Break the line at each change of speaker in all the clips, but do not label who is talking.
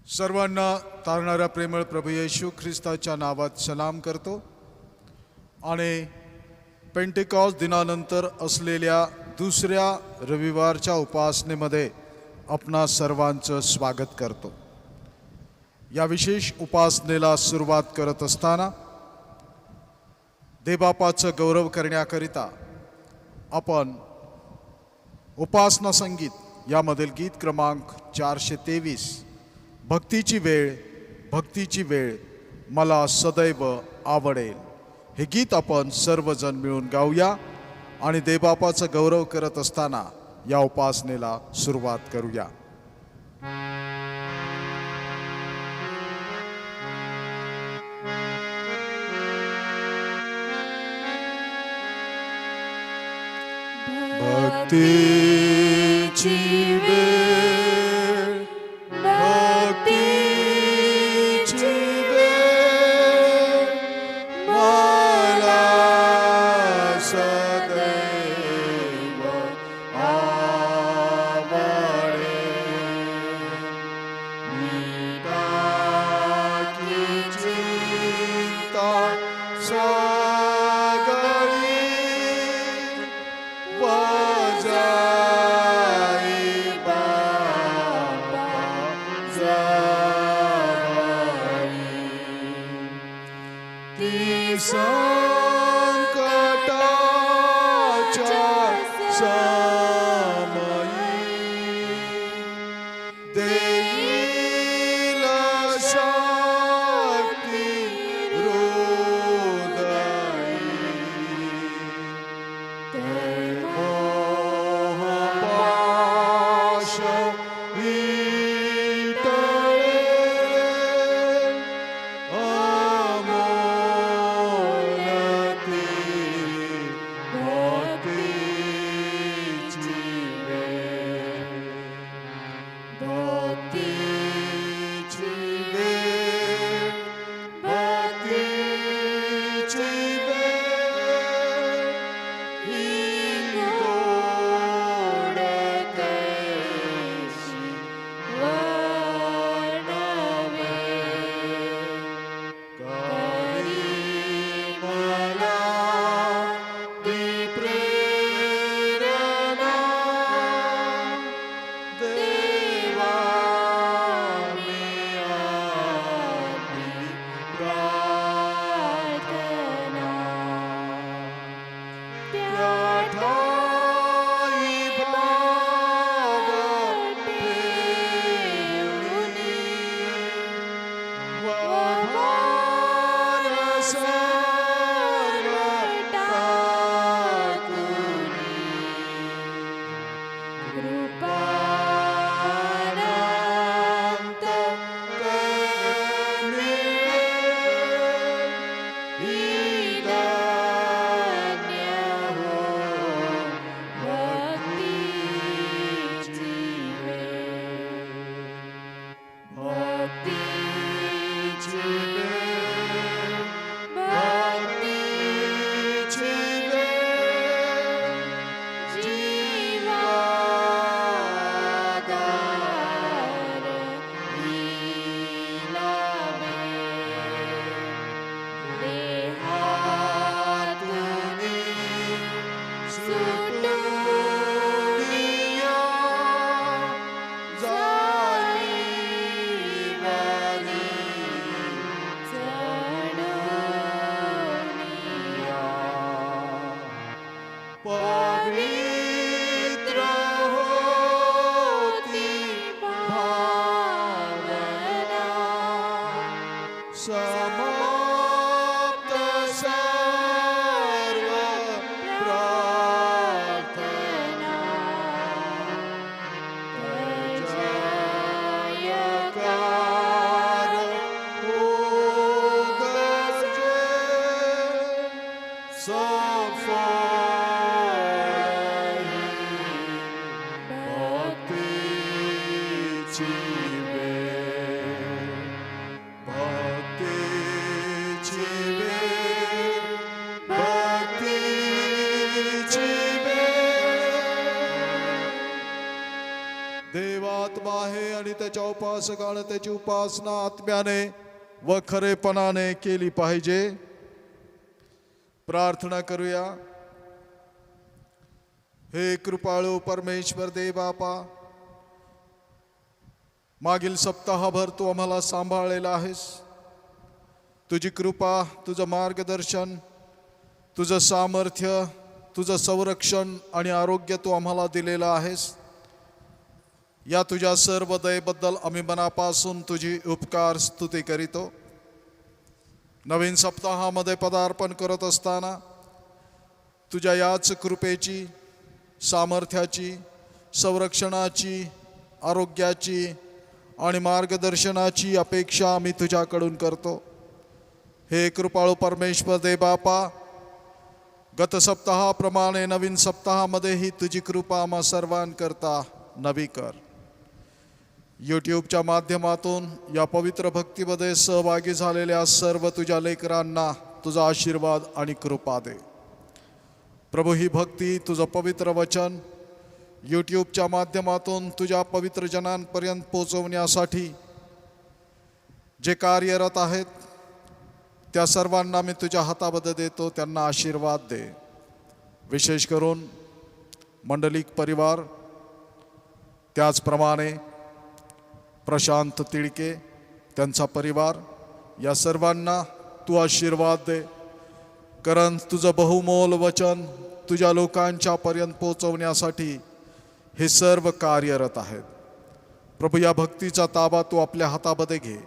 सर्वांना तारणाऱ्या प्रेमळ प्रभू येशू ख्रिस्ताच्या नावात सलाम करतो आणि पेंटिकॉस दिनानंतर असलेल्या दुसऱ्या रविवारच्या उपासनेमध्ये आपणा सर्वांचं स्वागत करतो। या विशेष उपासनेला सुरुवात करत असताना देवबापाचा गौरव करण्याकरिता आपण उपासना संगीत यामधील गीत क्रमांक 423 भक्तीची वेळ मला सदैव आवडेल हे गीत आपण सर्वजण मिळून गाऊया आणि देवबापाचा गौरव करत असताना या उपासनेला सुरुवात करूया। भक्तीची वेळ भक्तीची वेळ मला सदैव आवडेल मी टाकी चिंता सगळी वजाई बापा जवळी ती संकटाच्या समयी देईल शक्ती हृदयी मोहपाश विटळेल अमोल ती भक्तीची वेळ भक्तीची वेळ भक्तीची वेळ ही गोड कशी वर्णवे करी मला ती प्रेरणा देवा मी आपली प्रार्थना त्या ठाई भाव ठेवूनी वभार सर्व टाकूनी कृपानंत मिळेल ही धन्य हो भक्तीची वेळ भक्तीची वेळ भक्तीची वेळ जीवाधार लीला देहातूनी सुटूनिया जाई वारी चढूनिया पवित्र होती भावना समाप्त सर्व प्रार्थना जयकार हो गरजे सफल भक्तीची वेळ भक्तीची वेळ भक्तीची वेळ देवात्मा आहे आणि त्याच्या उपासकाने त्याची उपासना आत्म्याने व खरेपणाने केली पाहिजे. प्रार्थना करूया. हे कृपाळू परमेश्वर देव बापा, मागील सप्ताहभर तू आम्हाला सांभाळलेला आहेस. तुझी कृपा, तुझं मार्गदर्शन, तुझं सामर्थ्य, तुझं संरक्षण आणि आरोग्य तू आम्हाला दिलेलं आहेस. या तुझ्या सर्व दयेबद्दल आम्ही मनापासून तुझी उपकार स्तुती करीतो. नवीन सप्ताहामध्ये पदार्पण करत असताना तुझ्या याच कृपेची, सामर्थ्याची, संरक्षणाची, आरोग्याची आणि मार्गदर्शनाची अपेक्षा आम्ही तुझ्याकडून करतो. हे कृपाळू परमेश्वर दे बापा, गत सप्ताहाप्रमाणे नवीन सप्ताहामध्येही तुझी कृपा आम्हा सर्वांकरता नवी कर. यूट्यूबच्या माध्यमातून या पवित्र भक्तीमध्ये सहभागी झालेल्या सर्व तुझ्या लेकरांना तुझा आशीर्वाद आणि कृपा दे. प्रभू, ही भक्ती, तुझं पवित्र वचन यूट्यूबच्या माध्यमातून तुझ्या पवित्र जनांपर्यंत पोहोचवण्यासाठी जे कार्यरत आहेत त्या सर्वांना मी तुझ्या हातामध्ये देतो. त्यांना आशीर्वाद दे. विशेष करून मंडलिक परिवार, त्याचप्रमाणे प्रशांत तिडके, त्यांचा परिवार, या सर्वांना तू आशीर्वाद दे. कारण तुझं बहुमोल वचन तुझ्या लोकांच्या पर्यंत पोहोचवण्यासाठी हे सर्व कार्यरत आहेत. प्रभू, या भक्तीचा ताबा तू आपल्या हातामध्ये घे.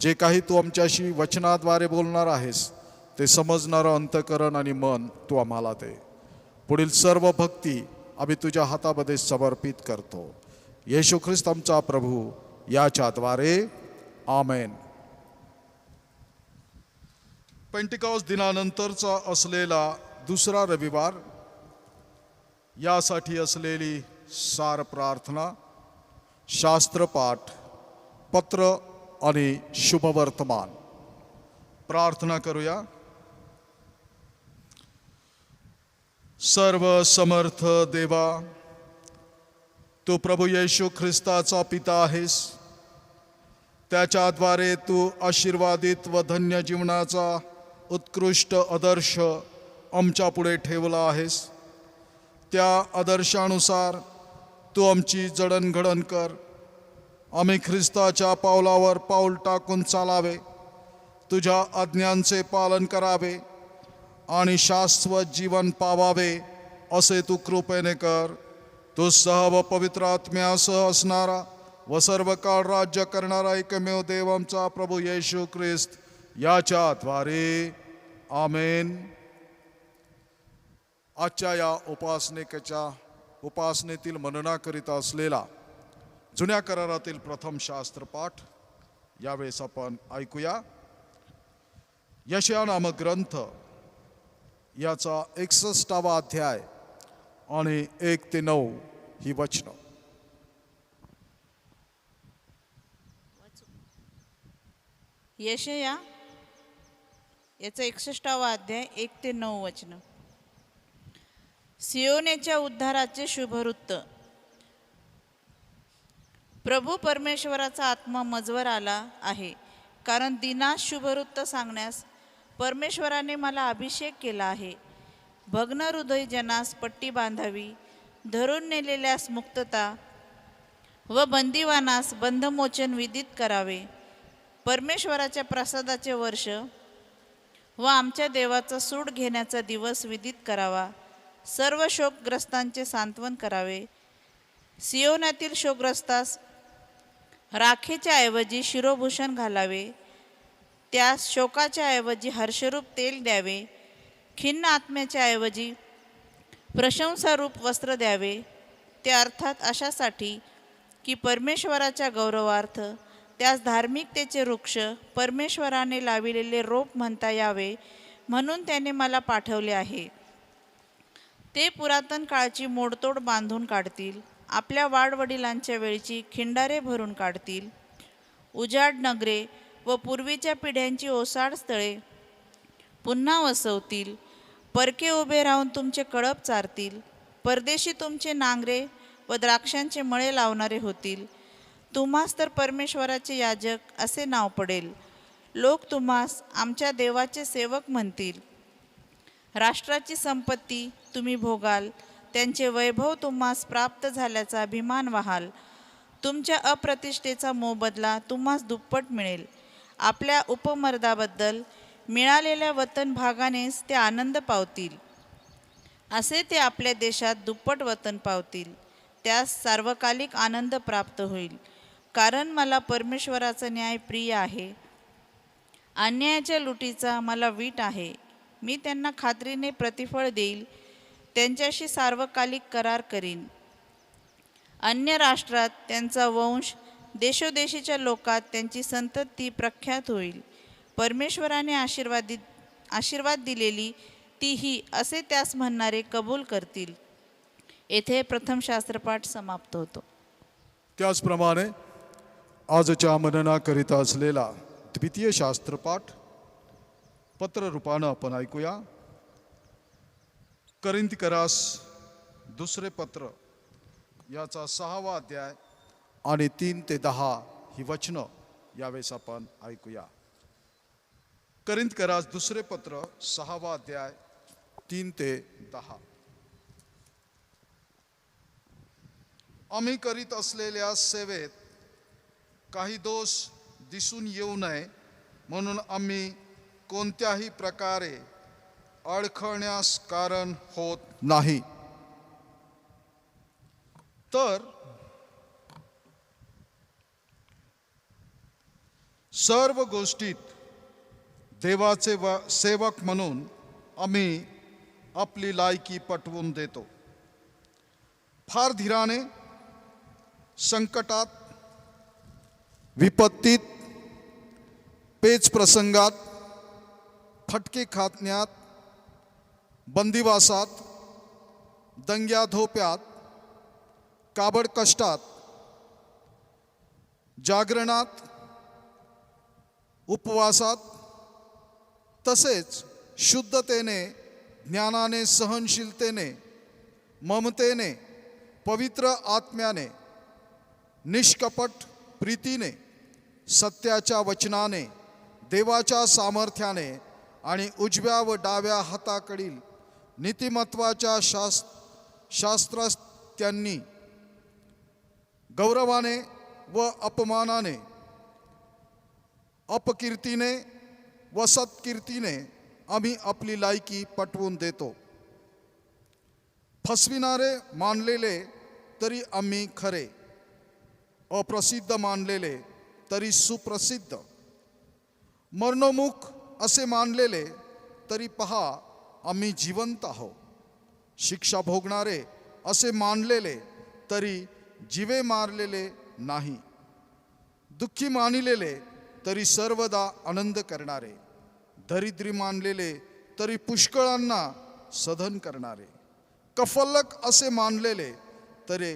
जे काही तू आमच्याशी वचनाद्वारे बोलणार आहेस ते समजणारं अंतःकरण आणि मन तू आम्हाला दे. पुढील सर्व भक्ती आम्ही तुझ्या हातामध्ये समर्पित करतो. येशू ख्रिस्त आमचा प्रभू याच्याद्वारे, आमेन. पेंटिकॉस्ट दिनानंतरचा असलेला दुसरा रविवार, यासाठी असलेली सार प्रार्थना, शास्त्रपाठ, पत्र आणि शुभवर्तमान. प्रार्थना करूया. सर्व समर्थ देवा, तू प्रभू येशू ख्रिस्ताचा पिता आहेस. त्याच्याद्वारे तू आशीर्वादित व धन्य जीवनाचा उत्कृष्ट आदर्श आमच्या पुढे ठेवला आहेस. त्या आदर्शानुसार तू आमची जडणघडण कर. आम्ही ख्रिस्ताच्या पावलावर पाऊल टाकून चालावे, तुझ्या आज्ञांचे पालन करावे आणि शाश्वत जीवन पावावे असे तू कृपेने कर. तो सह व पवित्र आत्म्यासह असणारा व सर्व काळ राज्य करणारा एकमेव देव आमचा प्रभू येशू ख्रिस्त याच्याद्वारे, आमेन. आजच्या या उपासनेतील मननाकरिता असलेला जुन्या करारातील प्रथम शास्त्रपाठ यावेळेस आपण ऐकूया. यशाया नामक ग्रंथ याचा 61वा अध्याय आणि 1 ते 9 ही वचनं.
यशाया याचा 61वा अध्याय 1 ते 9 वचनं. सियोनेच्या उद्धाराचे शुभवृत्त. प्रभू परमेश्वराचा आत्मा मजवर आला आहे, कारण दिनास शुभवृत्त सांगण्यास परमेश्वराने मला अभिषेक केला आहे. भग्न हृदय जनास पट्टी बांधावी, धरून नेलेल्यास मुक्तता व बंदिवानास बंधमोचन विदित करावे. परमेश्वराच्या प्रसादाचे वर्ष व आमच्या देवाचा सूड घेण्याचा दिवस विदित करावा. सर्व शोकग्रस्तांचे सांत्वन करावे. सियोनातील शोकग्रस्तास राखेच्या ऐवजी शिरोभूषण घालावे. त्यास शोकाच्या ऐवजी हर्षरूप तेल द्यावे. खिन्न आत्म्याच्या ऐवजी प्रशंसारूप वस्त्र द्यावे. ते अर्थात अशासाठी की परमेश्वराच्या गौरवार्थ त्यास धार्मिकतेचे वृक्ष, परमेश्वराने लाविलेले रोप म्हणता यावे, म्हणून त्याने मला पाठवले आहे. ते पुरातन काळची मोडतोड बांधून काढतील. आपल्या वाडवडिलांच्या वेळची खिंडारे भरून काढतील. उजाड नगरे व पूर्वीच्या पिढ्यांची ओसाड स्थळे पुन्हा वसवतील. परके उभे राहून तुमचे कळप चारतील. परदेशी तुमचे नांगरे व द्राक्षांचे मळे लावणारे होतील. तुम्हास तर परमेश्वराचे याजक असे नाव पडेल. लोक तुम्हास आमच्या देवाचे सेवक म्हणतील. राष्ट्राची संपत्ती तुम्ही भोगाल, त्यांचे वैभव तुम्हास प्राप्त झाल्याचा अभिमान व्हाल. तुमच्या अप्रतिष्ठेचा मोबदला तुम्हास दुप्पट मिळेल. आपल्या उपमर्दाबद्दल मिळालेल्या वतन भागानेच ते आनंद पावतील. असे ते आपल्या देशात दुप्पट वतन पावतील. त्यास सार्वकालिक आनंद प्राप्त होईल. कारण मला परमेश्वराचा न्याय प्रिय आहे. अन्यायाच्या लुटीचा मला वीट आहे. मी त्यांना खात्रीने प्रतिफळ देईल. त्यांच्याशी सार्वकालिक करार करीन. अन्य राष्ट्रात त्यांचा वंश, देशोदेशीच्या लोकात त्यांची संतती प्रख्यात होईल. परमेश्वराने आशीर्वाद दिलेली तीही असे त्यास म्हणणारे कबूल करतील. येथे प्रथम शास्त्रपाठ समाप्त होतो.
त्याचप्रमाणे आजच्या मननाकरिता असलेला द्वितीय शास्त्रपाठ पत्ररूपानं आपण ऐकूया. करिंथकरास दुसरे पत्र याचा 6वा अध्याय आणि 3 ते 10 ही वचनं यावेळेस आपण ऐकूया. करिंथकरास दुसरे पत्र 6वा अध्याय 3 ते 10. आम्ही करीत असलेल्या सेवेत काही दोष दिसून येऊ नये म्हणून आम्ही कोणत्याही प्रकारे अडखळण्यास कारण होत नाही. तर सर्व गोष्टीत देवाचे सेवक म्हणून आम्ही आपली लायकी पटवून देतो. फार धीराने, संकटात, विपत्तीत, पेच प्रसंगात, फटके खाण्यात, बंदिवासात, दंग्याधोप्यात, काबड कष्टात, जागरणात, उपवासात, तसेच शुद्धतेने, ज्ञानाने, सहनशीलतेने, ममतेने, पवित्र आत्म्याने, निष्कपट प्रीतीने, सत्याच्या वचनाने, देवाच्या सामर्थ्याने आणि उजव्या व डाव्या हाताकडील नीतिमत्वाच्या शास्त्रज्ञांनी गौरवाने व अपमानाने, अपकीर्तीने व सत्कीर्तीने आम्ही आपली लायकी पटवून देतो. फसविणारे मानलेले तरी आम्ही खरे, अप्रसिद्ध मानलेले तरी सुप्रसिद्ध, मरणोन्मुख असे मानलेले तरी पहा आम्ही जिवंत आहोत, शिक्षा भोगणारे असे मानलेले तरी जीवे मारलेले नाही, दुःखी मानिलेले तरी सर्वदा आनंद करणारे, दरिद्री मानलेले तरी पुष्कळांना सधन करणारे, कफल्लक असे मानलेले तरी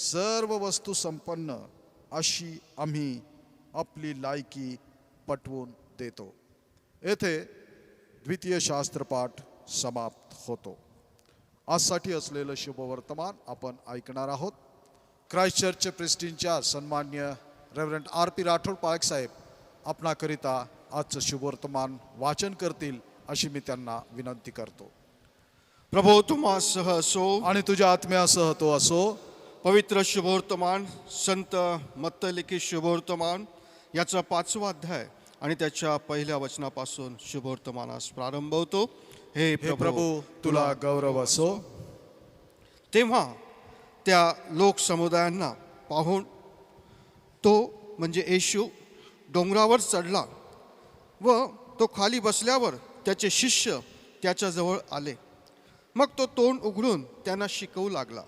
सर्व वस्तू संपन्न अशी आम्ही आपली लायकी पटवून देतो. येथे द्वितीय शास्त्रपाठ समाप्त होतो. आजसाठी असलेलं शुभवर्तमान आपण ऐकणार आहोत. क्राइस्ट चर्च प्रेस्टिनच्या सन्मान्य रेव्हरंड R.P. राठोड पाळक साहेब आपणाकरिता आजचं शुभवर्तमान वाचन करतील अशी मी त्यांना विनंती करतो.
प्रभो तुम्हासह असो
आणि तुझ्या आत्म्यासह तो असो.
पवित्र शुभवर्तमान संत मत्त लिखित शुभवर्तमान याचा 5वा अध्याय आणि त्याच्या पहिल्या वचनापासून शुभवर्तमानास प्रारंभ होतो. हे
प्रभू तुला गौरव असो.
तेव्हा त्या लोकसमुदायांना पाहून तो म्हणजे येशू डोंगरावर चढला व तो खाली बसल्यावर त्याचे शिष्य त्याच्याजवळ आले. मग तो तोंड उघडून त्यांना शिकवू लागला,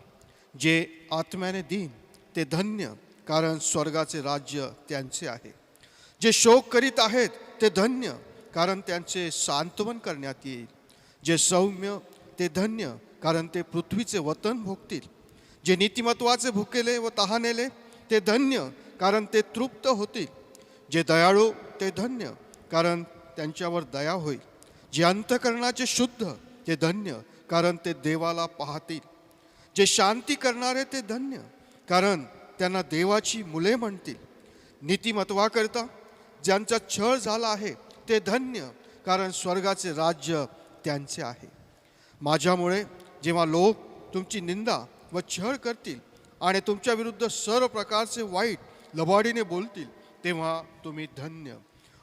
जे आत्म्याने दीन ते धन्य, कारण स्वर्गाचे राज्य त्यांचे आहे. जे शोक करीत आहेत ते धन्य, कारण त्यांचे सांत्वन करण्यात येईल. जे सौम्य ते धन्य, कारण ते पृथ्वीचे वतन भोगतील. जे नीतिमत्वाचे भुकेले व तहानेले ते धन्य, कारण ते तृप्त होतील. जे दयाळू ते धन्य, कारण त्यांच्यावर दया होईल. जे अंतःकरणाचे शुद्ध ते धन्य, कारण ते देवाला पाहतील. जे शांती करणारे ते धन्य, कारण त्यांना देवाची मुले म्हणतील. नीतिमत्वाकरिता ज्यांचा छळ झाला आहे ते धन्य, कारण स्वर्गाचे राज्य त्यांचे आहे. माझ्यामुळे जेव्हा लोक तुमची निंदा व छळ करतील आणि तुमच्या विरुद्ध सर्व प्रकारचे वाईट लबाडीने बोलतील, तेव्हा तुम्ही धन्य.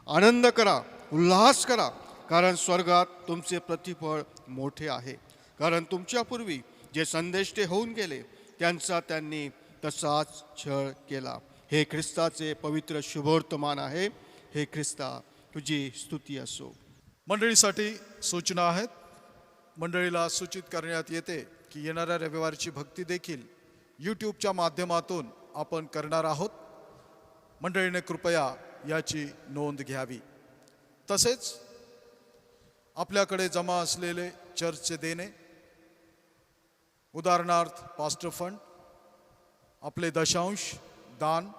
आनंद करा, उल्हास करा, कारण स्वर्गात तुमचे प्रतिफळ मोठे आहे. कारण तुमच्यापूर्वी जे संदेष्टे होऊन गेले त्यांचा त्यांनी तसाच छळ केला. हे ख्रिस्ताचे पवित्र शुभवर्तमान आहे. हे ख्रिस्ता, तुझी स्तुती असो.
मंडळीसाठी सूचना आहेत. मंडळीला सूचित करण्यात येते की येणाऱ्या रविवारची भक्ती देखील यूट्यूबच्या माध्यमातून आपण करणार आहोत. मंडळीने कृपया याची नोंद घ्यावी. तसेच आपल्याकडे जमा असलेले चर्चचे देणे, उदाहरणार्थ पास्टर फंड, आपले दशांश, दान,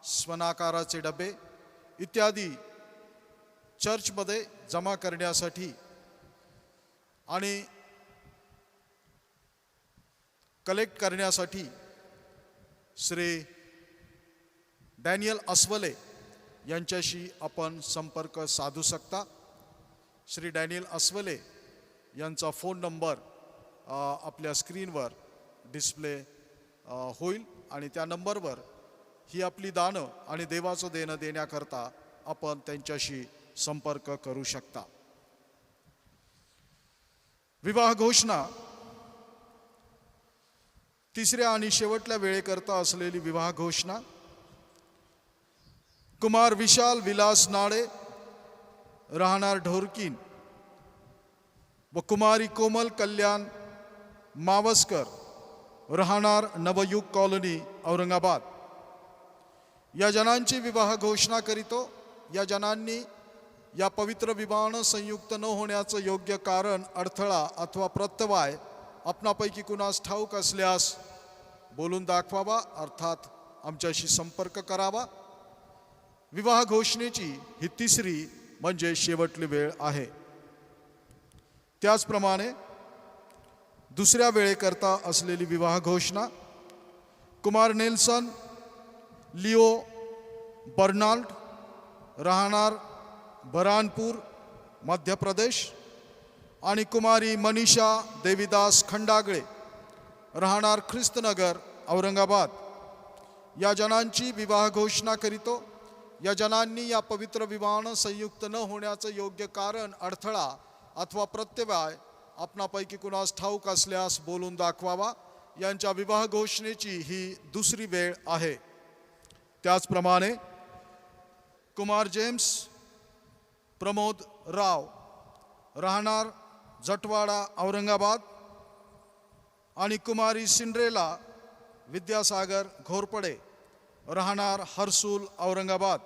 स्वनाकाराचे डबे इत्यादी चर्चमध्ये जमा करण्यासाठी आणि कलेक्ट करण्यासाठी श्री डॅनियल अस्वले यांच्याशी आपण संपर्क साधू शकता. श्री डॅनियल अस्वले यांचा फोन नंबर आपल्या स्क्रीनवर डिस्प्ले होईल आणि त्या नंबरवर ही आपली दानं आणि देवाचं देणं देण्याकरता आपण त्यांच्याशी संपर्क करू शकता. विवाह घोषणा. तिसऱ्या आणि शेवटल्या वेळेकरता असलेली विवाह घोषणा. कुमार विशाल विलास नाळे, राहणार ढोरकीन, व कुमारी कोमल कल्याण मावस्कर, राहणार नवयुग कॉलनी, औरंगाबाद, या जनांची विवाह घोषणा करीतो. या जनांनी या पवित्र विवाहानं संयुक्त न होण्याचं योग्य कारण, अडथळा अथवा प्रत्यवाय आपणापैकी कुणास ठाऊक असल्यास बोलून दाखवावा, अर्थात आमच्याशी संपर्क करावा. विवाह घोषणेची ही तिसरी म्हणजे शेवटली वेळ आहे. त्याचप्रमाणे दुसऱ्या वेळेकरता असलेली विवाह घोषणा. कुमार नेल्सन लिओ बर्नाल्ड, राहणार बरानपूर, मध्य प्रदेश, आणि कुमारी मनीषा देवीदास खंडागळे, राहणार ख्रिस्तनगर, औरंगाबाद, या जनांची विवाह घोषणा करीतो. या जनांनी या पवित्र विवाहानं संयुक्त न होण्याचं योग्य कारण, अडथळा अथवा प्रत्यवाय आपणापैकी कुणास ठाऊक असल्यास बोलून दाखवावा. यांच्या विवाह घोषणेची ही दुसरी वेळ आहे. त्याचप्रमाणे कुमार जेम्स प्रमोद राव, राहणार जटवाडा, औरंगाबाद, आणि कुमारी सिंड्रेला विद्यासागर घोरपडे, राहणार हर्सूल, औरंगाबाद,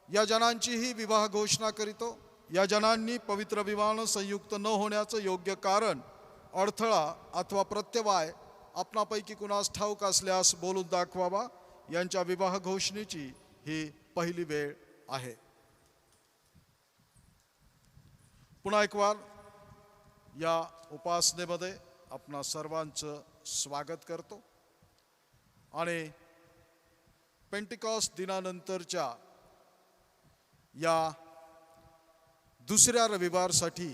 या जनांचीही विवाह घोषणा करीतो. या जनांनी पवित्र विवाहानं संयुक्त न होण्याचं योग्य कारण, अडथळा अथवा प्रत्यवाय आपणापैकी कुणास ठाऊक असल्यास बोलून दाखवावा. यांच्या विवाह घोषणेची ही पहिली वेळ आहे. पुन्हा एक वार या उपासनेमध्ये आपणा सर्वांचं स्वागत करतो आणि पेंटिकॉस्ट दिनानंतरच्या या दुसऱ्या रविवारसाठी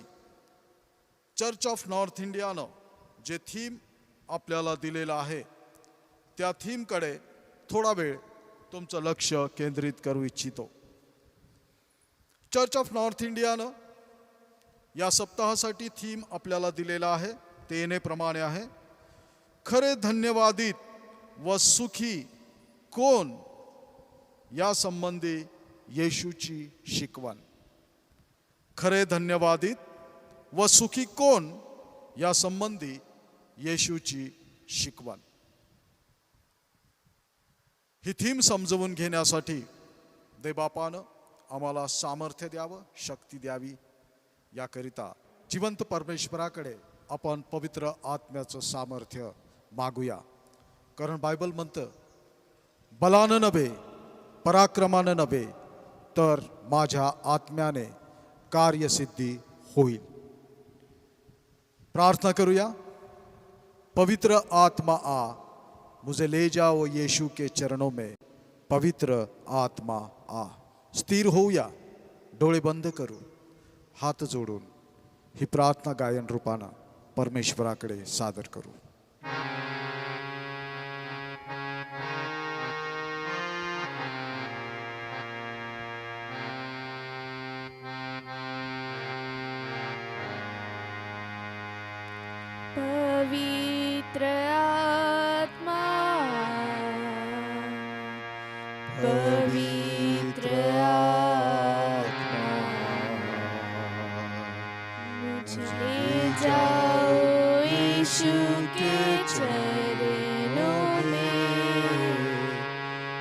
चर्च ऑफ नॉर्थ इंडियानं जे थीम आपल्याला दिलेलं आहे त्या थीमकडे थोडा वेळ तुमचं लक्ष केंद्रित करू इच्छितो. चर्च ऑफ नॉर्थ इंडियानं या सप्ताहासाठी थीम आपल्याला दिलेला आहे ते येण्याप्रमाणे आहे. खरे धन्यवादित व सुखी कोण या संबंधी येशूची शिकवण. खरे धन्यवादित व सुखी कोण या संबंधी येशूची शिकवण. ही थीम समजवून घेण्यासाठी देवबापानं आम्हाला सामर्थ्य द्यावं, शक्ती द्यावी. याकरिता जिवंत परमेश्वराकडे आपण पवित्र आत्म्याचं सामर्थ्य मागूया. कारण बायबल म्हणतं, बलानं नव्हे, पराक्रमानं नव्हे, तर माझ्या आत्म्याने कार्यसिद्धी होईल. प्रार्थना करूया. पवित्र आत्मा आ, मुझे ले जाओ यीशु के चरणों में. पवित्र आत्मा आ. स्थिर होऊया, डोळे बंद करू, हात जोडून ही प्रार्थना गायन रूपानं परमेश्वराकडे सादर करू.
पवित्र आत्मा, पवित्र आत्मा, मुझे ले जाओ यीशु के चरणों में.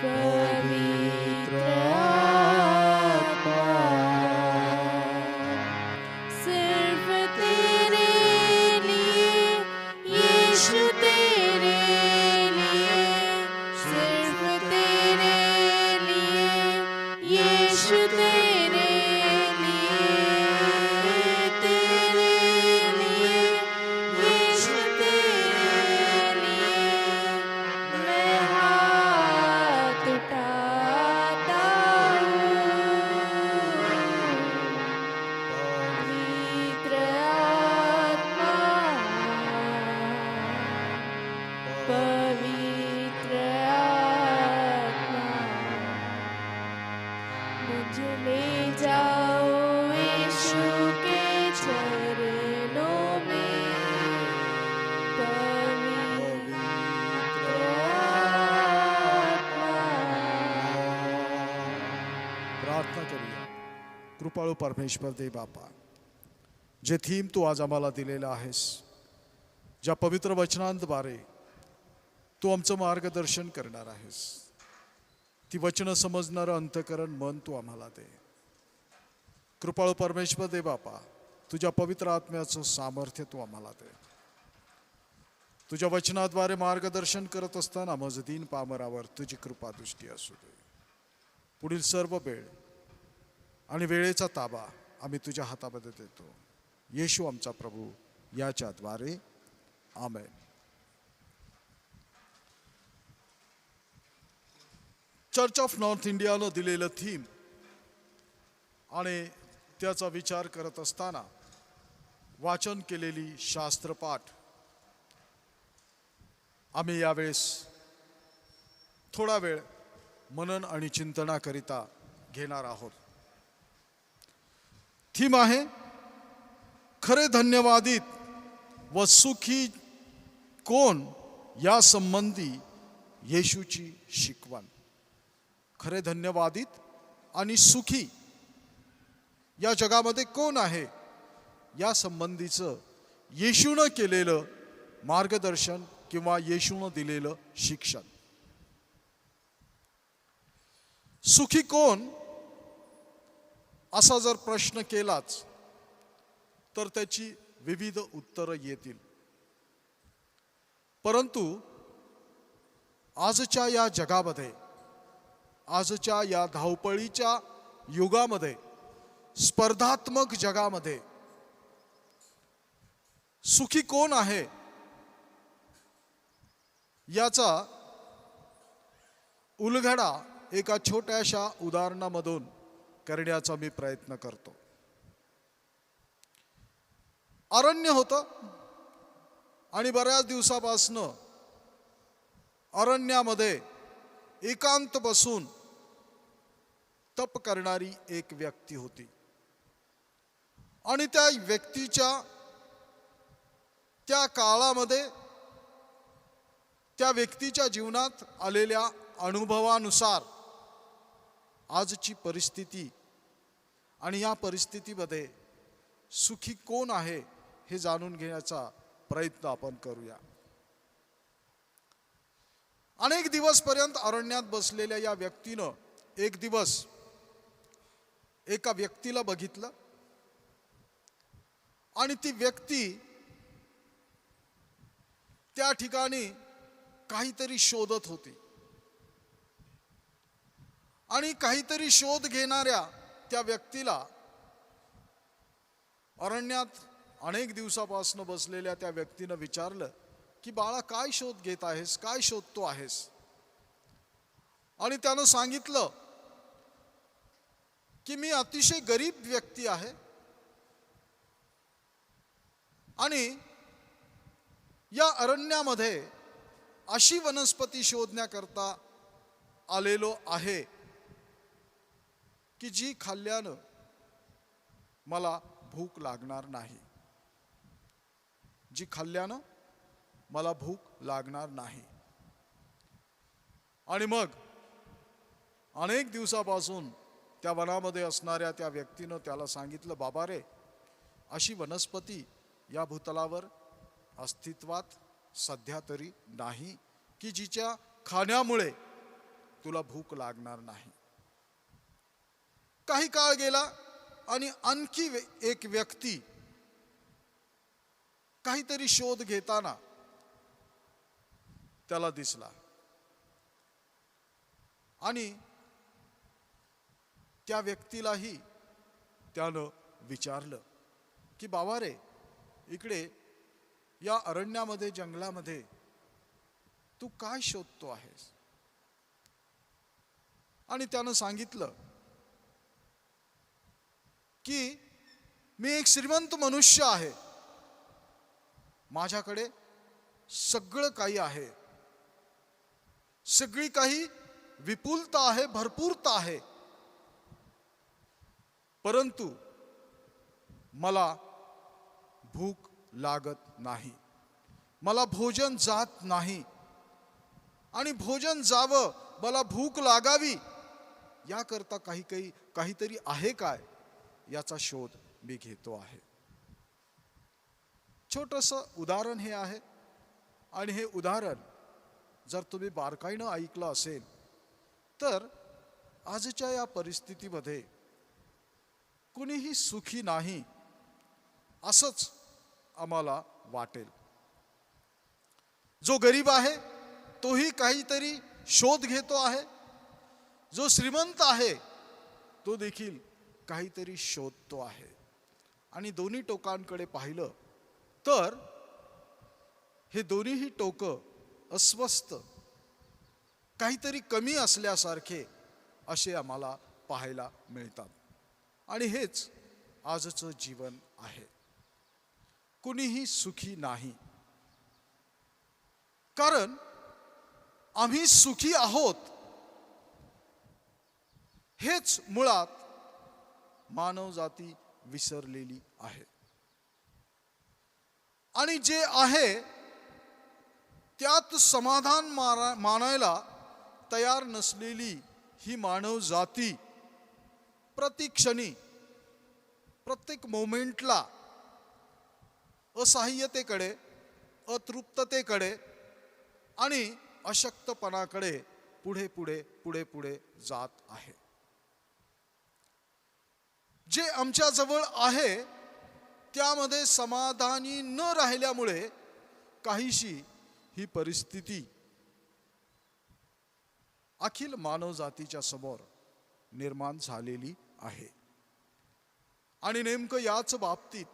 पवित्र आत्मा, सिर्फ तेरे लिए यीशु, तेरे लिए, सिर्फ तेरे लिए यीशु, तेरे लिए, तेरे लिए यीशु, तेरे लिए मैं हाथ उठाता हूँ. पवित्र आत्मा, पवित्र आत्मा, मुझे ले जाओ यीशु के चरणों में. पवित्र आत्मा.
प्रार्थना करूया. कृपाळू परमेश्वर दे बापा, जे थीम तू आज आम्हाला दिलेलं आहेस, ज्या पवित्र वचनांद्वारे तू आमचं मार्गदर्शन करणार आहेस, ती वचनं समजणारं अंतःकरण मन तू आम्हाला दे. कृपाळू परमेश्वर दे बापा, तुझ्या पवित्र आत्म्याचं सामर्थ्य तू आम्हाला दे. तुझ्या वचनाद्वारे मार्गदर्शन करत असताना माझं दीन पामरावर तुझी कृपा दृष्टी असू दे. पुढील सर्व वेळ आणि वेळेचा ताबा आम्ही तुझ्या हातामध्ये देतो. येशू आमचा प्रभू याच्याद्वारे, आमेन. चर्च ऑफ नॉर्थ इंडियानं दिलेलं थीम आणि त्याचा विचार करत असताना वाचन केलेली शास्त्रपाठ आम्ही यावेळेस थोडा वेळ मनन आणि चिंतनाकरिता घेणार आहोत. थीम आहे खरे धन्यवादित व सुखी कोण या संबंधी येशूची शिकवण. खरे धन्यवादित आणि सुखी या जगामध्ये कोण आहे या संबंधीचं येशूनं केलेलं मार्गदर्शन किंवा येशूनं दिलेलं शिक्षण. सुखी कोण असा जर प्रश्न केलाच तर त्याची विविध उत्तरं येतील. परंतु आजच्या या जगामध्ये, आजच्या या धावपळीच्या युगामध्ये, स्पर्धात्मक जगामध्ये सुखी कोण आहे याचा उलगडा एका छोट्याशा उदाहरणामधून करण्याचा मी प्रयत्न करतो. अरण्य होतं आणि बऱ्याच दिवसापासनं अरण्यामध्ये एकांत बसून तप करणारी एक व्यक्ती होती. आणि त्या व्यक्तीच्या त्या काळामध्ये त्या व्यक्तीच्या जीवनात आलेल्या अनुभवानुसार आजची परिस्थिती आणि या परिस्थितीमध्ये सुखी कोण आहे हे जाणून घेण्याचा प्रयत्न आपण करूया. अनेक दिवसपर्यंत अरण्यात बसलेल्या या व्यक्तीनं एक दिवस एका व्यक्तीला बघितलं आणि ती व्यक्ती त्या ठिकाणी काहीतरी शोधत होती. आणि काहीतरी शोध घेणाऱ्या त्या व्यक्तीला अरण्यात अनेक दिवसापासून बसलेल्या त्या व्यक्तीनं विचारलं की बाळा काय शोध घेत आहेस, काय शोधतो आहेस? आणि त्यानं सांगितलं की मी अतिशय गरीब व्यक्ती आहे आणि या अरण्यामध्ये अशी वनस्पती शोधण्याकरता आलेलो आहे की जी खाल्ल्यानं मला भूक लागणार नाही, जी खाल्ल्यानं मला भूक लागणार नाही. आणि मग अनेक दिवसापासून त्या वनामध्ये असणाऱ्या त्या व्यक्तीनं त्याला सांगितलं, बाबा रे, अशी वनस्पती या भूतलावर अस्तित्वात सध्या तरी नाही की जिच्या खाण्यामुळे तुला भूक लागणार नाही. काही काळ गेला आणि आणखी एक व्यक्ती काहीतरी शोध घेताना त्याला दिसला आणि त्या व्यक्तीलाही त्यानं विचारलं की बाबा रे, इकडे या अरण्यामध्ये, जंगलामध्ये तू काय शोधतो आहेस? आणि त्यानं सांगितलं की मी एक श्रीमंत मनुष्य आहे, माझ्याकडे सगळं काही आहे, सगळी काही विपुलता आहे, भरपूरता आहे, परंतु मला भूक लागत नाही, मला भोजन जात नाही, आणि भोजन जावं, मला भूक लागावी याकरता काहीतरी आहे काय याचा शोध मी घेतो आहे. छोटंसं उदाहरण हे आहे. आणि हे उदाहरण जर तुम्ही बारकाईनं ऐकलं असेल तर आजच्या या परिस्थितीमध्ये कुणीही सुखी नाही असंच आम्हाला वाटेल. जो गरीब आहे तोही काहीतरी शोध घेतो आहे, जो श्रीमंत आहे तो देखील काहीतरी शोधतो आहे. आणि दोन्ही टोकांकडे पाहिलं तर हे दोन्हीही टोकं अस्वस्थ, काहीतरी कमी असल्यासारखे असे आम्हाला पाहायला मिळतात. आणि हेच आजचं जीवन आहे. कुणीही सुखी नाही, कारण आम्ही सुखी आहोत हेच मुळात मानवजाती विसरलेली आहे. आणि जे आहे त्यात समाधान मानायला तयार नसलेली ही मानव जाती प्रतिक्षणी, प्रत्येक मोमेंटला असहाय्यतेकडे, अतृप्ततेकडे आणि अशक्तपणाकडे पुढे पुढे पुढे पुढे जात आहे. जे आमच्या जवळ आहे त्यामध्ये समाधानी न राहिल्यामुळे काहीशी ही परिस्थिती अखिल मानवजातीच्या समोर निर्माण झालेली आहे. आणि नेमकं याच बाबतीत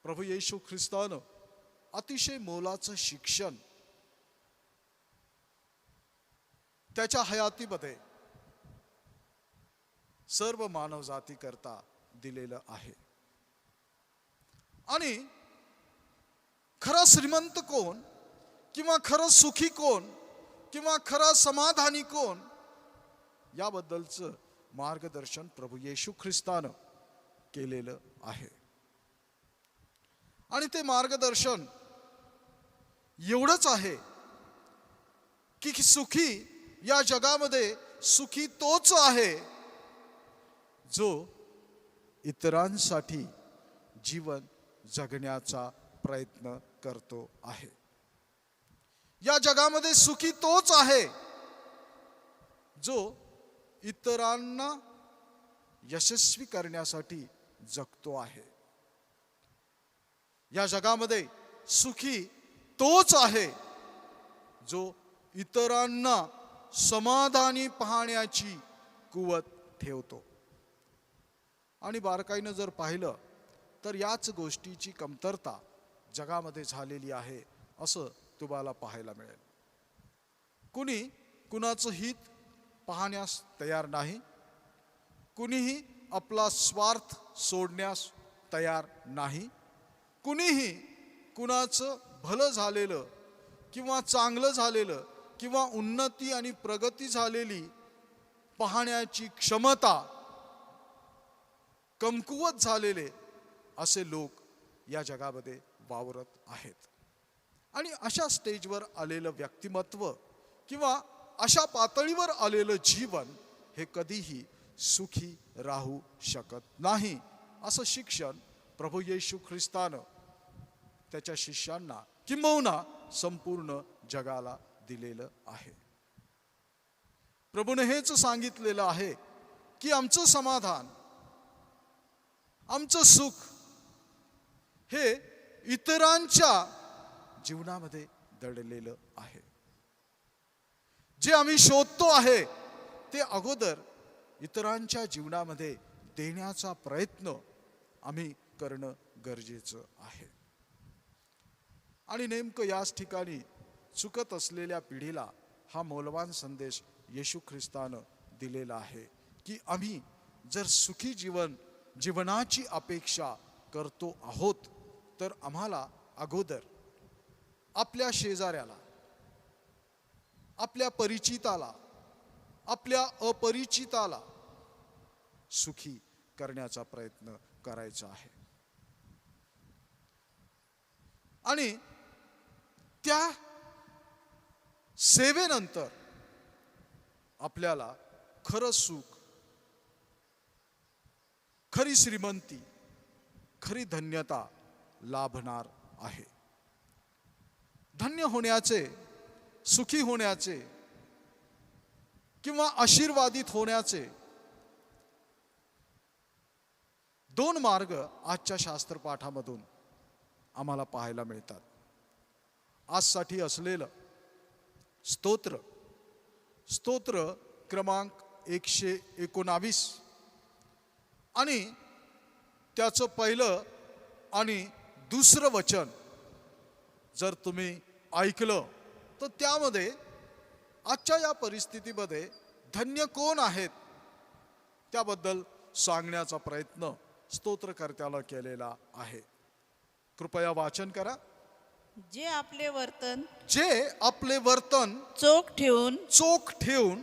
प्रभू येशू ख्रिस्तानं अतिशय मोलाचं शिक्षण त्याच्या हयातीमध्ये सर्व मानवजाती करता दिलेलं आहे. आणि खरा श्रीमंत कोण, किंवा खरं सुखी कोण, किंवा खरा समाधानी कोण याबद्दलचं मार्गदर्शन प्रभू येशू ख्रिस्तानं केलेलं आहे. आणि ते मार्गदर्शन एवढंच आहे की सुखी या जगामध्ये सुखी तोच आहे जो इतरांसाठी जीवन जगण्याचा प्रयत्न करतो आहे. या जगामध्ये सुखी तोच आहे जो इतरांना यशस्वी करण्यासाठी जगतो आहे. या जगामध्ये सुखी तोच आहे जो इतरांना समाधानी पाहण्याची कुवत ठेवतो. आणि बारकाईनं जर पाहिलं तर याच गोष्टीची कमतरता जगामध्ये झालेली आहे असं तुम्हाला पाहायला मिळेल. कुणी कुणाचं हित पाहण्यास तयार नाही, कुणीही आपला स्वार्थ सोडण्यास तयार नाही, कुणीही कुणाचं भलं झालेलं किंवा चांगलं झालेलं किंवा उन्नती आणि प्रगती झालेली पाहण्याची क्षमता कमकुवत झालेले असे लोक या जगामध्ये वावरत आहेत. आणि अशा स्टेजवर आलेलं व्यक्तिमत्व किंवा अशा पातळीवर आलेलं जीवन हे कधीही सुखी राहू शकत नाही असं शिक्षण प्रभू येशू ख्रिस्तानं त्याच्या शिष्यांना किंबहुना संपूर्ण जगाला दिलेलं आहे. प्रभूने हेच सांगितलेलं आहे की आमचं समाधान, आमचं सुख हे इतरांच्या जीवनामध्ये दडलेलं आहे. जे आम्ही शोधतो आहे ते अगोदर इतरांच्या जीवनामध्ये देण्याचा प्रयत्न आम्ही करणं गरजेचं आहे. आणि नेमकं याच ठिकाणी चुकत असलेल्या पिढीला हा मौल्यवान संदेश येशू ख्रिस्तानं दिलेला आहे की आम्ही जर सुखी जीवनाची अपेक्षा करतो आहोत तर आम्हाला अगोदर आपल्या शेजाऱ्याला, आपल्या परिचिताला, आपल्या अपरिचिताला सुखी करण्याचा प्रयत्न करायचा आहे. आणि त्या सेवेनंतर आपल्याला खरं सुख, खरी श्रीमंती, खरी धन्यता लाभणार आहे. धन्य होण्याचे, सुखी होण्याचे किंवा आशीर्वादित होण्याचे दोन मार्ग आजच्या शास्त्रपाठामधून आम्हाला पाहायला मिळतात. आजसाठी असलेलं स्तोत्र क्रमांक 119 आणि त्याचं पहिलं आणि दुसरं वचन जर तुम्ही ऐकलं तर त्यामध्ये आजच्या या परिस्थितीमध्ये धन्य कोण आहेत त्याबद्दल सांगण्याचा प्रयत्न स्तोत्रकर्त्याला केलेला आहे. कृपया वाचन करा.
जे आपले
वर्तन
चोख ठेवून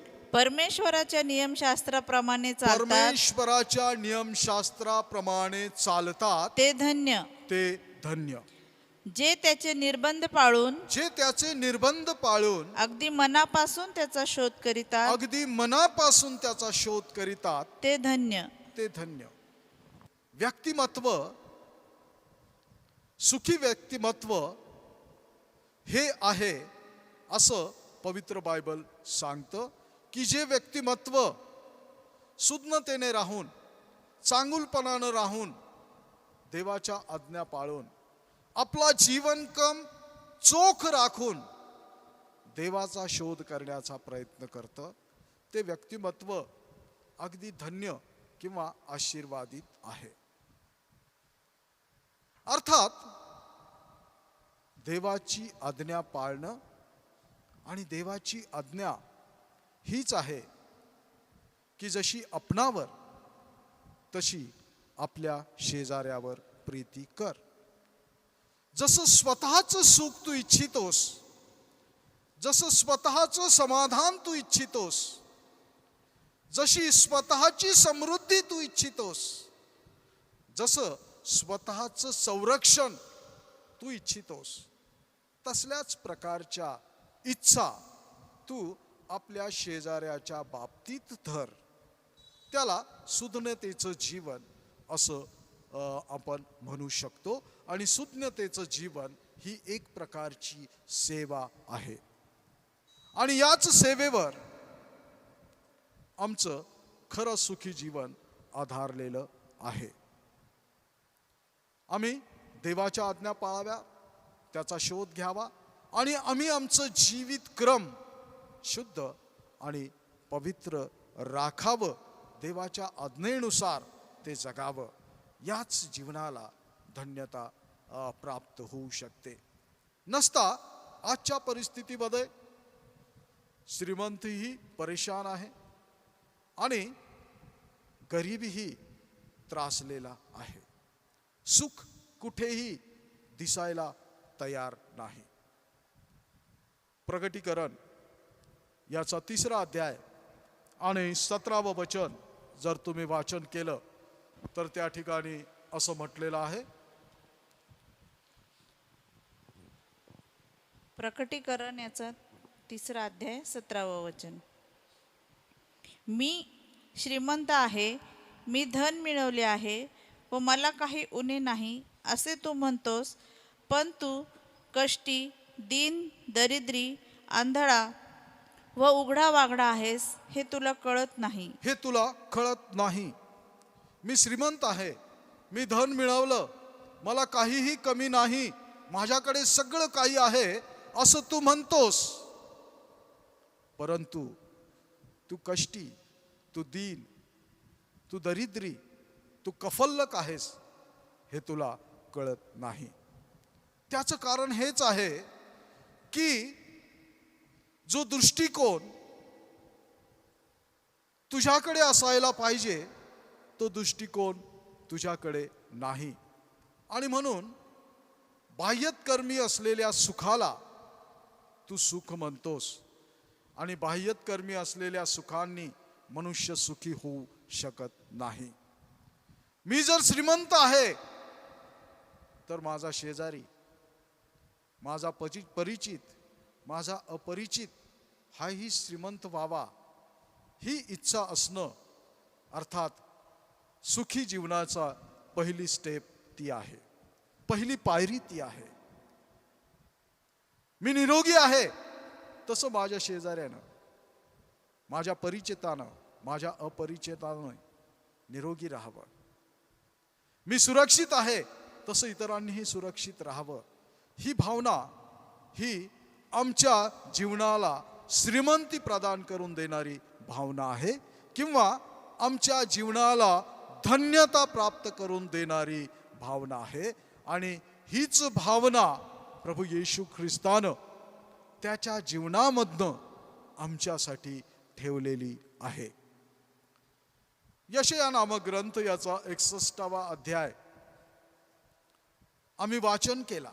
परमेश्वराच्या नियमशास्त्राप्रमाणे चालतात
ते
धन्य.
जे त्याचे निर्बंध पाळून अगदी मनापासून त्याचा शोध करीतात ते धन्य.
व्यक्तिमत्व, सुखी व्यक्तिमत्व हे आहे असं पवित्र बायबल सांगतं की जे व्यक्तिमत्व सुज्ञतेने राहून, चांगुलपणानं राहून, देवाच्या आज्ञा पाळून, आपला जीवनक्रम चोख राखून देवाचा शोध करण्याचा प्रयत्न करतं ते व्यक्तिमत्व अगदी धन्य किंवा आशीर्वादित आहे. अर्थात देवाची आज्ञा पाळणं आणि देवाची आज्ञा हीच आहे की जशी आपणावर तशी आपल्या शेजाऱ्यावर प्रीती कर. जसं स्वतःचं सुख तू इच्छितोस, जसं स्वतःचं समाधान तू इच्छितोस, जशी स्वतःची समृद्धी तू इच्छितोस, जसं स्वतःचं संरक्षण तू इच्छितोस, तसल्याच प्रकारच्या इच्छा तू आपल्या शेजाऱ्याच्या बाबतीत धर. त्याला सुज्ञतेचं जीवन असं आपण म्हणू शकतो. आणि सुज्ञतेचं जीवन ही एक प्रकारची सेवा आहे. आणि याच सेवेवर आमचं खरं सुखी जीवन आधारलेलं आहे. आम्ही देवाच्या आज्ञा पाळाव्या, त्याचा शोध घ्यावा आणि आम्ही आमचं जीवित क्रम शुद्ध आणि पवित्र राखावं, देवाच्या आज्ञेनुसार ते जगावं. याच जीवनाला धन्यता प्राप्त होऊ शकते. नसता आजच्या परिस्थितीमध्ये श्रीमंतही परेशान आहे आणि गरीबही त्रासलेला आहे. सुख कुठेही दिसायला तयार नाही. प्रगटीकरण याचा 3रा अध्याय आणि 17वं वचन जर तुम्ही वाचन केलं तर त्या ठिकाणी असं म्हटलेलं आहे.
प्रकटीकरण याचा 3रा अध्याय 17वं वचन. मी श्रीमंत आहे, मी धन मिळवले आहे व मला काही उणे नाही असे तू म्हणतोस, पण तू कष्टी, दीन, दरिद्री, आंधळा व उघडा वागडा आहेस, हे तुला कळत नाही.
हे तुला कळत नाही. मी श्रीमंत आहे, मी धन मिळवलं, मला काहीही कमी नाही, माझ्याकडे सगळं काही आहे असं तू म्हणतोस, परंतु तू कष्टी, तू दीन, तू दरिद्री, तू कफल्लक आहेस हे तुला कळत नाही. त्याचं कारण हेच आहे की जो दृष्टिकोन तुझ्याकडे असायला पाहिजे तो दृष्टिकोन तुझ्याकडे नाही. आणि म्हणून बाह्यतकर्मी असलेल्या सुखाला तू सुख म्हणतोस आणि बाह्यतकर्मी असलेल्या सुखांनी मनुष्य सुखी होऊ शकत नाही. मी जर श्रीमंत आहे तर माझा शेजारी, माझा परिचित, माझा अपरिचित हाही श्रीमंत व्हावा ही इच्छा असणं, अर्थात सुखी जीवनाचा पहिली स्टेप ती आहे, पहिली पायरी ती आहे. मी निरोगी आहे तसं माझ्या शेजाऱ्यानं, माझ्या परिचितानं, माझ्या अपरिचितानं निरोगी राहावं. मी सुरक्षित आहे तसं इतरांनीही सुरक्षित राहावं. ही भावना ही आमच्या जीवनाला श्रीमंती प्रदान करून देणारी भावना आहे किंवा आमच्या जीवनाला धन्यता प्राप्त करून देणारी भावना आहे. आणि हीच भावना प्रभू येशू ख्रिस्तानं त्याच्या जीवनामधनं आमच्यासाठी ठेवलेली आहे. यशया नामक ग्रंथ याचा 61वा अध्याय आम्ही वाचन केला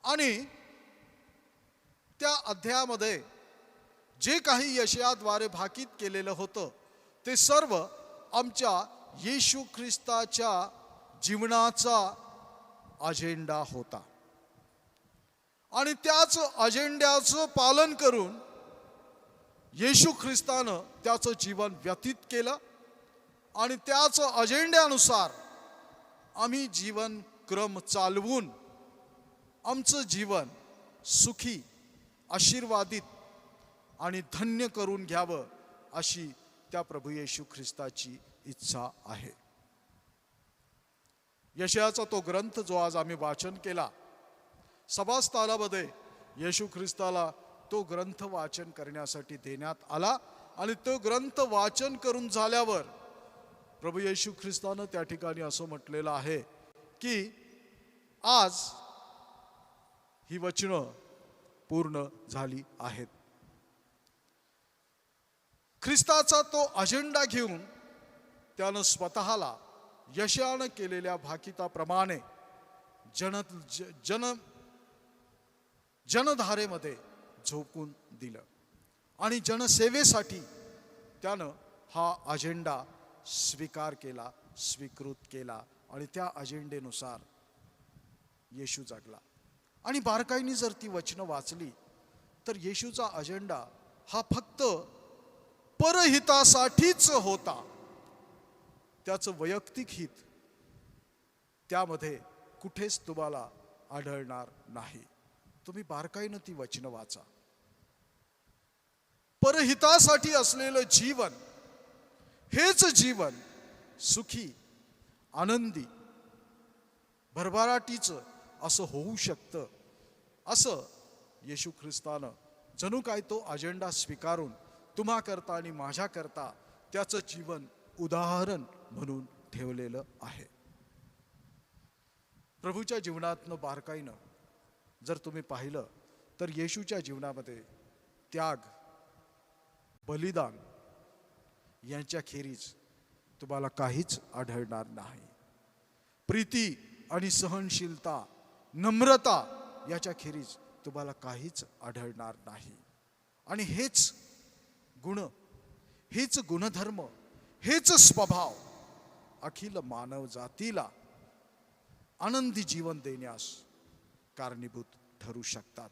आणि त्या अध्यायामध्ये जे काही यशयाद्वारे भाकीत केलेलं होतं ते सर्व आमच्या येशू ख्रिस्ताच्या जीवनाचा अजेंडा होता. आणि त्याच अजेंड्याचं पालन करून येशू ख्रिस्तानं त्याचं जीवन व्यतीत केलं आणि त्याच अजेंड्यानुसार आम्ही जीवन क्रम चालवून आमचं जीवन सुखी, आशीर्वादित आणि धन्य करून घ्यावं अशी त्या प्रभू येशू ख्रिस्ताची इच्छा आहे. यशयाचा तो ग्रंथ जो आज आम्ही वाचन केला, सभास्थानामध्ये येशू ख्रिस्ताला तो ग्रंथ वाचन करण्यासाठी देण्यात आला आणि तो ग्रंथ वाचन करून झाल्यावर प्रभू येशू ख्रिस्तानं त्या ठिकाणी असं म्हटलेलं आहे की आज ही वचनं पूर्ण झाली आहेत. ख्रिस्ताचा तो अजेंडा घेऊन त्यानं स्वतःला यशयानं केलेल्या भाकिताप्रमाणे जनधारेमध्ये झोकून दिलं आणि जनसेवेसाठी त्यानं हा अजेंडा स्वीकार केला, स्वीकृत केला आणि त्या अजेंडेनुसार येशू जगला. आणि बारकाईने जर ती वचनं वाचली तर येशूचा अजेंडा हा फक्त परहितासाठीच होता. त्याचं वैयक्तिक हित त्यामध्ये कुठेच तुम्हाला आढळणार नाही. तुम्ही बारकाईनं ती वचनं वाचा. परहितासाठी असलेलं जीवन हेच जीवन सुखी, आनंदी, भरभराटीचं असं होऊ शकतं असं येशू ख्रिस्तानं जणू काय तो अजेंडा स्वीकारून तुम्हा करता आणि माझ्या करता त्याचं जीवन उदाहरण म्हणून ठेवलेलं आहे. प्रभूच्या जीवनातनं बारकाईनं जर तुम्ही पाहिलं तर येशूच्या जीवनामध्ये त्याग, बलिदान यांच्याखेरीज तुम्हाला काहीच आढळणार नाही. प्रीती आणि सहनशीलता, नम्रता याच्याखेरीज तुम्हाला काहीच आढळणार नाही. आणि हेच गुण, हेच गुणधर्म, हेच स्वभाव अखिल मानव जातीला आनंदी जीवन देण्यास कारणीभूत ठरू शकतात.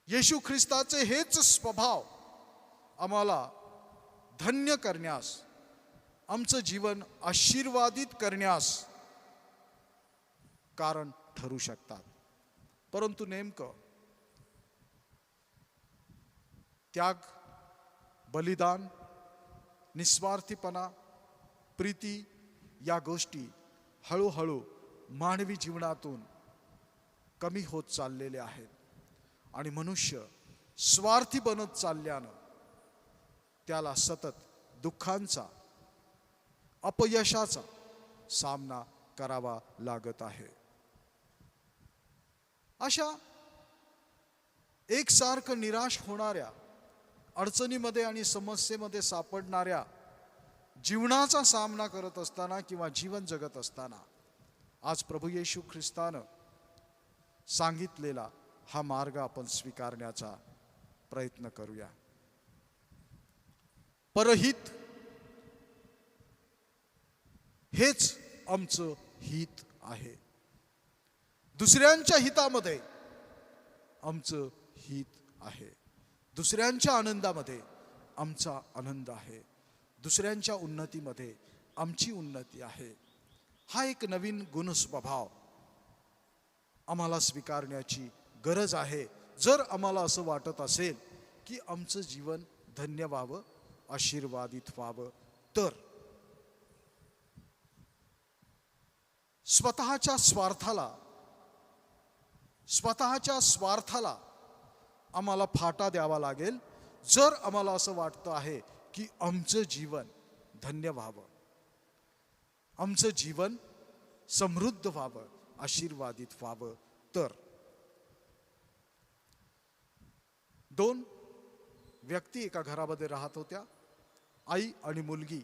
येशू ख्रिस्ताचे हेच स्वभाव आम्हाला धन्य करण्यास, आमचं जीवन आशीर्वादित करण्यास कारण ठरू शकतात. परंतु नेमकं त्याग, बलिदान, निस्वार्थीपणा, प्रीती या गोष्टी हळूहळू मानवी जीवनातून कमी होत चाललेल्या आहेत. आणि मनुष्य स्वार्थी बनत चालल्यानं त्याला सतत दुःखांचा, अपयशाचा सामना करावा लागत आहे. अशा एकसारखं निराश होणाऱ्या, अडचणीमध्ये आणि समस्येमध्ये सापडणाऱ्या जीवनाचा सामना करत असताना किंवा जीवन जगत असताना आज प्रभू येशू ख्रिस्तानं सांगितलेला हा मार्ग आपण स्वीकारण्याचा प्रयत्न करूया. परहित हेच आमचं हित आहे. दुसऱ्यांच्या हितामध्ये आमचं हित आहे. दुसऱ्यांच्या आनंदामध्ये आमचा आनंद आहे. दुसऱ्यांच्या उन्नतीमध्ये आमची उन्नती आहे. हा एक नवीन गुणस्वभाव आम्हाला स्वीकारण्याची गरज आहे. जर आम्हाला असं वाटत असेल की आमचं जीवन धन्य व्हावं, आशीर्वादित व्हावं, तर स्वतःच्या स्वार्थाला आम्हाला फाटा द्यावा लागेल. जर आम्हाला असं वाटतं आहे की आमचं जीवन धन्य व्हावं, आमचं जीवन समृद्ध व्हावं, आशीर्वादित व्हावं, तर दोन व्यक्ती एका घरामध्ये राहत होत्या, आई आणि मुलगी.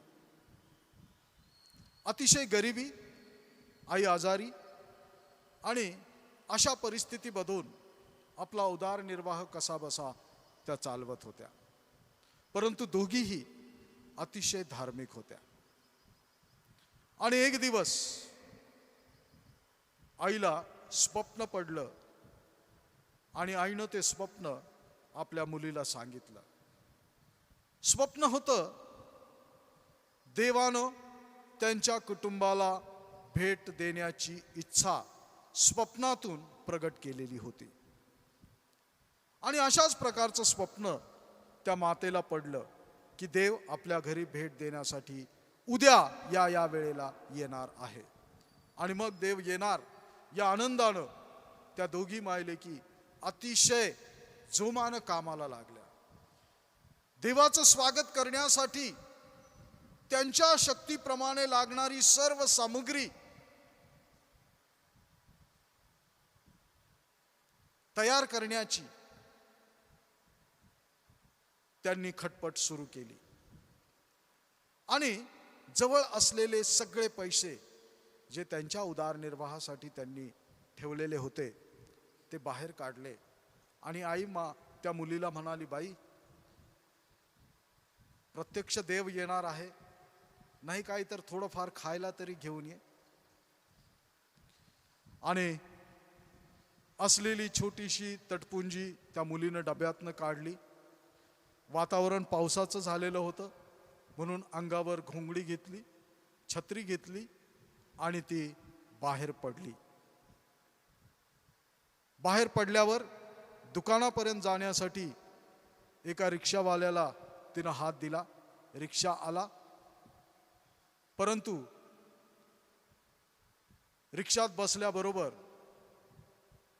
अतिशय गरिबी, आई आजारी, आणि अशा परिस्थितीमधून आपला उदरनिर्वाह कसा बसा त्या चालवत होत्या. परंतु दोघीही अतिशय धार्मिक होत्या. आणि एक दिवस आईला स्वप्न पडलं आणि आईनं ते स्वप्न आपल्या मुलीला सांगितलं. स्वप्न होतं, देवानं त्यांच्या कुटुंबाला भेट देण्याची इच्छा स्वप्नातून प्रगट केलेली होती. आणि अशाच प्रकारचं स्वप्न त्या मातेला पडलं की देव आपल्या घरी भेट देण्यासाठी उद्या या वेळेला येणार आहे. आणि मग देव येणार या आनंदानं त्या दोघी मायलेकी अतिशय जोमानं कामाला लागल्या. देवाचं स्वागत करण्यासाठी त्यांच्या शक्तीप्रमाणे लागणारी सर्व सामुग्री तयार करण्याची त्यांनी खटपट सुरू केली. आणि जवळ असलेले सगळे पैसे जे त्यांच्या उदरनिर्वाहासाठी त्यांनी ठेवलेले होते ते बाहेर काढले. आणि आई त्या मुलीला म्हणाली, बाई, प्रत्यक्ष देव येणार आहे, नाही काही तर थोडंफार खायला तरी घेऊन ये. आणि असलेली छोटीशी तटपुंजी त्या मुलीनं डब्यातनं काढली. वातावरण पावसाचं झालेलं होतं म्हणून अंगावर घोंगडी घेतली, छत्री घेतली आणि ती बाहेर पडली. बाहेर पडल्यावर दुकानापर्यंत जाण्यासाठी एका रिक्षावाल्याला तिनं हात दिला. रिक्षा आला, परंतु रिक्षात बसल्याबरोबर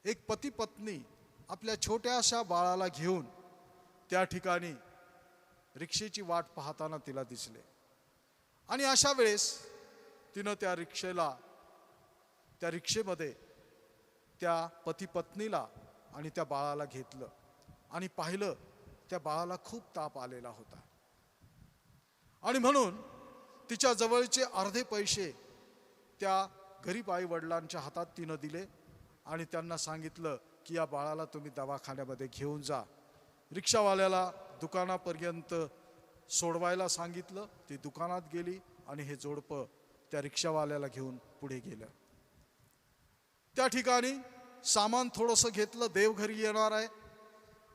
एक पती पत्नी आपल्या छोट्याशा बाळाला घेऊन त्या ठिकाणी रिक्षेची वाट पाहताना तिला दिसले. आणि अशा वेळेस तिनं त्या रिक्षेला त्या रिक्षेमध्ये त्या पती पत्नीला आणि त्या बाळाला घेतलं आणि पाहिलं त्या बाळाला खूप ताप आलेला होता. आणि म्हणून तिच्या जवळचे अर्धे पैसे त्या गरीब आई वडिलांच्या हातात तिनं दिले आणि त्यांना सांगितलं की या बाळाला तुम्ही दवाखान्यामध्ये घेऊन जा. रिक्षावाल्याला दुकानापर्यंत सोडवायला सांगितलं. ती दुकानात गेली आणि हे जोडपं त्या रिक्षावाल्याला घेऊन पुढे गेलं. त्या ठिकाणी सामान थोडंसं घेतलं, देव घरी येणार आहे,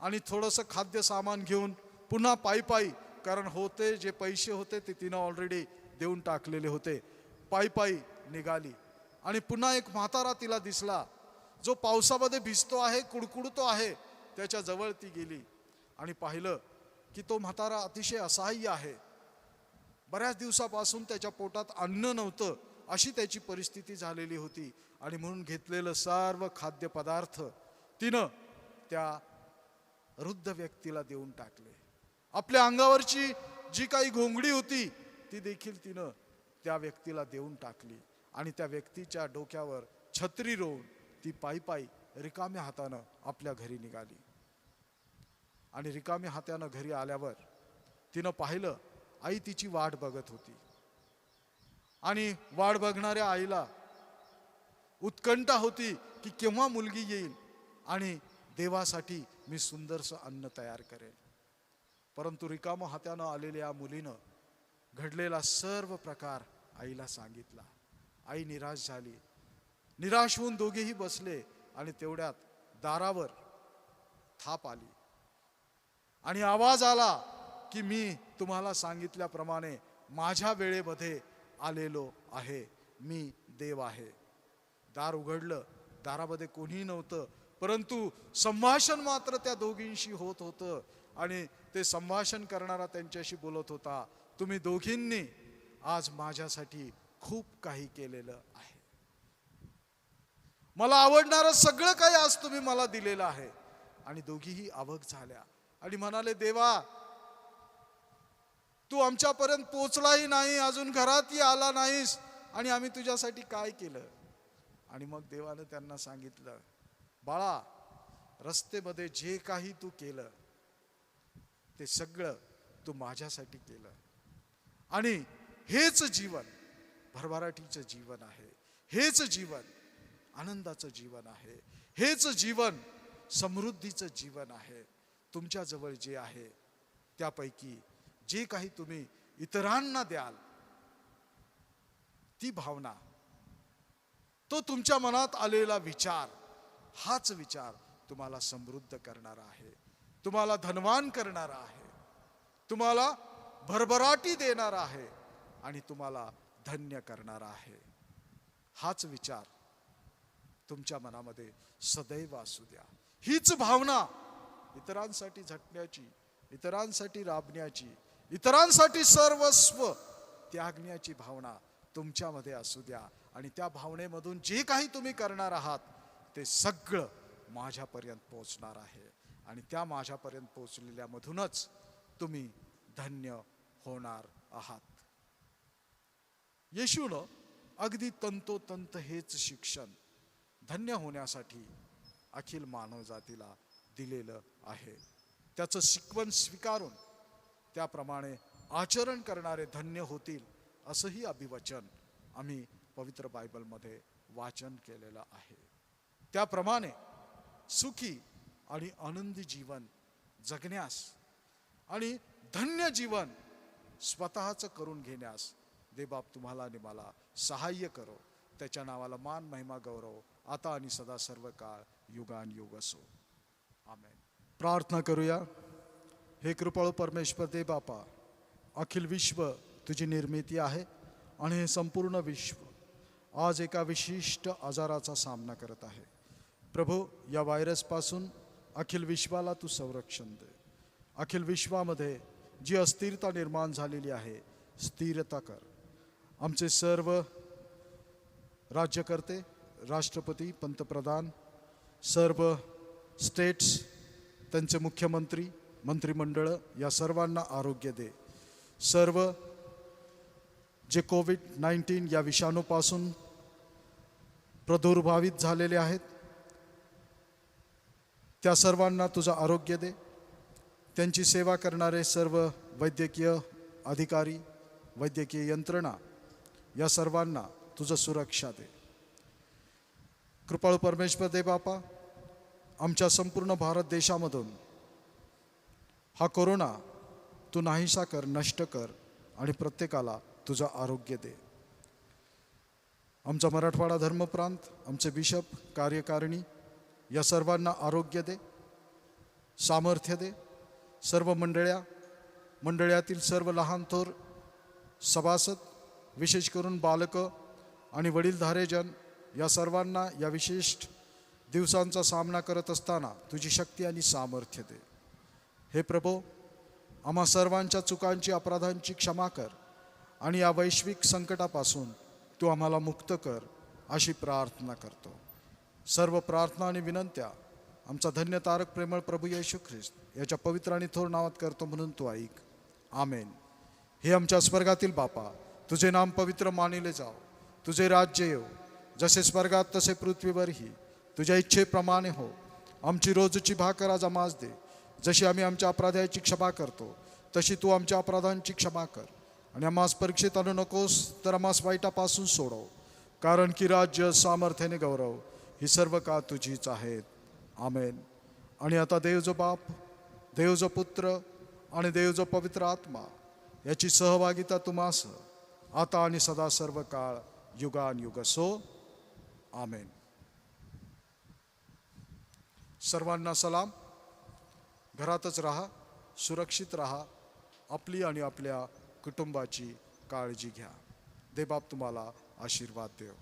आणि थोडंसं खाद्य सामान घेऊन पुन्हा पायी पायी, कारण होते जे पैसे होते ते तिनं ऑलरेडी देऊन टाकलेले होते, पायी पायी निघाली. आणि पुन्हा एक म्हातारा तिला दिसला जो पावसामध्ये भिजतो आहे, कुडकुडतो आहे. त्याच्या जवळ ती गेली आणि पाहिलं की तो म्हातारा अतिशय असहाय्य आहे. बऱ्याच दिवसापासून त्याच्या पोटात अन्न नव्हतं, अशी त्याची परिस्थिती झालेली होती. आणि म्हणून घेतलेलं सर्व खाद्यपदार्थ तिनं त्या वृद्ध व्यक्तीला देऊन टाकले. आपल्या अंगावरची जी काही घोंगडी होती ती देखील तिनं त्या व्यक्तीला देऊन टाकली. आणि त्या व्यक्तीच्या डोक्यावर छत्री रोवून ती पायी पायी रिकाम्या हातानं आपल्या घरी निघाली. आणि रिकाम्या हातानं घरी आल्यावर तिनं पाहिलं आई तिची वाट बघत होती. आणि वाट बघणाऱ्या आईला उत्कंठा होती की केव्हा मुलगी येईल आणि देवासाठी मी सुंदरसं अन्न तयार करेल. परंतु रिकाम्या हातानं आलेल्या मुलीनं घडलेला सर्व प्रकार आईला सांगितला. आई निराश झाली. निराश होऊन दोघेही बसले आणि तेवढ्यात दारावर थाप आली आणि आवाज आला की मी तुम्हाला सांगितल्याप्रमाणे माझ्या वेळेमध्ये आलेलो आहे, मी देव आहे. दार उघडलं. दारामध्ये कोणीही नव्हतं, परंतु संभाषण मात्र त्या दोघींशी होत होतं. आणि ते संभाषण करणारा त्यांच्याशी बोलत होता, तुम्ही दोघींनी आज माझ्यासाठी खूप काही केलेलं आहे, मला आवडणारं सगळं काही आज तुम्ही मला दिलेलं आहे. आणि दोघीही अवाक झाल्या आणि म्हणाले, देवा तू आमच्यापर्यंत पोचलाही नाही, अजून घरातही आला नाहीस, आणि आम्ही तुझ्यासाठी काय केलं. आणि मग देवानं त्यांना सांगितलं, बाळा रस्तेमध्ये जे काही तू केलं ते सगळं तू माझ्यासाठी केलं. आणि हेच जीवन भरभराटीचं जीवन आहे, हेच जीवन आनंदाचं जीवन आहे, हेच जीवन समृद्धीचं जीवन आहे. तुमच्याजवळ जे आहे त्यापैकी जे काही तुम्ही इतरांना द्याल, ती भावना, तो तुमच्या मनात आलेला विचार, हाच विचार तुम्हाला समृद्ध करणारा आहे, तुम्हाला धनवान करणारा आहे, तुम्हाला भरभराटी देणारा आहे आणि तुम्हाला धन्य करणारा आहे. हाच विचार तुमच्या मनामध्ये सदैव असू द्या. हीच भावना इतरांसाठी झटण्याची, इतरांसाठी राबण्याची, इतरांसाठी सर्वस्व त्यागण्याची भावना तुमच्यामध्ये असू द्या. आणि त्या भावनेमधून जे काही तुम्ही करणार आहात ते सगळं माझ्यापर्यंत पोहोचणार आहे. आणि त्या माझ्यापर्यंत पोहोचलेल्यामधूनच तुम्ही धन्य होणार आहात. येशूनं अगदी तंतोतंत हेच शिक्षण धन्य होण्यासाठी अखिल मानवजातीला दिलेलं आहे. त्याचं शिकवण स्वीकारून त्याप्रमाणे आचरण करणारे धन्य होतील, असंही अभिवचन आम्ही पवित्र बायबलमध्ये वाचन केलेलं आहे. त्याप्रमाणे सुखी आणि आनंदी जीवन जगण्यास आणि धन्य जीवन स्वतःचं करून घेण्यास देवबाप तुम्हाला आणि मला सहाय्य करो. त्याच्या नावाला मान, महिमा, गौरव आता आणि सदा सर्व काळ युगान युग असो. आमेन. प्रार्थना करूया. हे कृपाळू परमेश्वर दे बापा, अखिल विश्व तुझी निर्मिती आहे आणि हे संपूर्ण विश्व आज एका विशिष्ट आजाराचा सामना करत आहे. प्रभू, या व्हायरसपासून अखिल विश्वाला तू संरक्षण दे. अखिल विश्वामध्ये जी अस्थिरता निर्माण झालेली आहे, स्थिरता कर. आमचे सर्व राज्यकर्ते, राष्ट्रपती, पंतप्रधान, सर्व स्टेट्स, त्यांचे मुख्यमंत्री, मंत्रिमंडळ या सर्वांना आरोग्य दे. सर्व जे कोविड-19 या विषाणूपासून प्रादुर्भावित झालेले आहेत त्या सर्वांना तुझं आरोग्य दे. त्यांची सेवा करणारे सर्व वैद्यकीय अधिकारी, वैद्यकीय यंत्रणा या सर्वांना तुझं सुरक्षा दे. कृपाळू परमेश्वर दे बापा, आमच्या संपूर्ण भारत देशामधून हा कोरोना तू नाहीसा कर, नष्ट कर आणि प्रत्येकाला तुझं आरोग्य दे. आमचा मराठवाडा धर्मप्रांत, आमचे बिशप, कार्यकारिणी या सर्वांना आरोग्य दे, सामर्थ्य दे. सर्व मंडळातील सर्व लहान थोर सभासद, विशेष करून बालकं आणि वडीलधारेजन या सर्वांना या विशिष्ट दिवसांचा सामना करत असताना तुझी शक्ती आणि सामर्थ्य दे. हे प्रभो, आम्हा सर्वांच्या चुकांची, अपराधांची क्षमा कर आणि या वैश्विक संकटापासून तू आम्हाला मुक्त कर अशी प्रार्थना करतो. सर्व प्रार्थना आणि विनंत्या आमचा धन्य तारक प्रेमळ प्रभू येशू ख्रिस्त याच्या पवित्र आणि थोर नावात करतो म्हणून तू ऐक. आमेन. हे आमच्या स्वर्गातील बापा, तुझे नाम पवित्र मानिले जाओ, तुझे राज्य येऊ, जसे स्वर्गात तसे पृथ्वीवरही तुझ्या इच्छेप्रमाणे हो. आमची रोजची भाकर आज आम्हास दे, जशी आम्ही आमच्या अपराधाची क्षमा करतो तशी तू आमच्या अपराधांची क्षमा कर. आणि आम्हास परीक्षेत आणू नकोस, तर आम्हास वाईटापासून सोडव, कारण की राज्य, सामर्थ्याने गौरव ही सर्व का तुझीच आहेत. आमेन. आणि आता देव जो बाप, देव जो पुत्र आणि देव जो पवित्र आत्मा याची सहभागिता तुम्हास आता आणि सदा सर्व काळ युगान सो. आमेन. सर्वांना सलाम. घरातच राहा, सुरक्षित राहा, आपली आणि आपल्या कुटुंबाची काळजी घ्या. देवबाप तुम्हाला आशीर्वाद देव.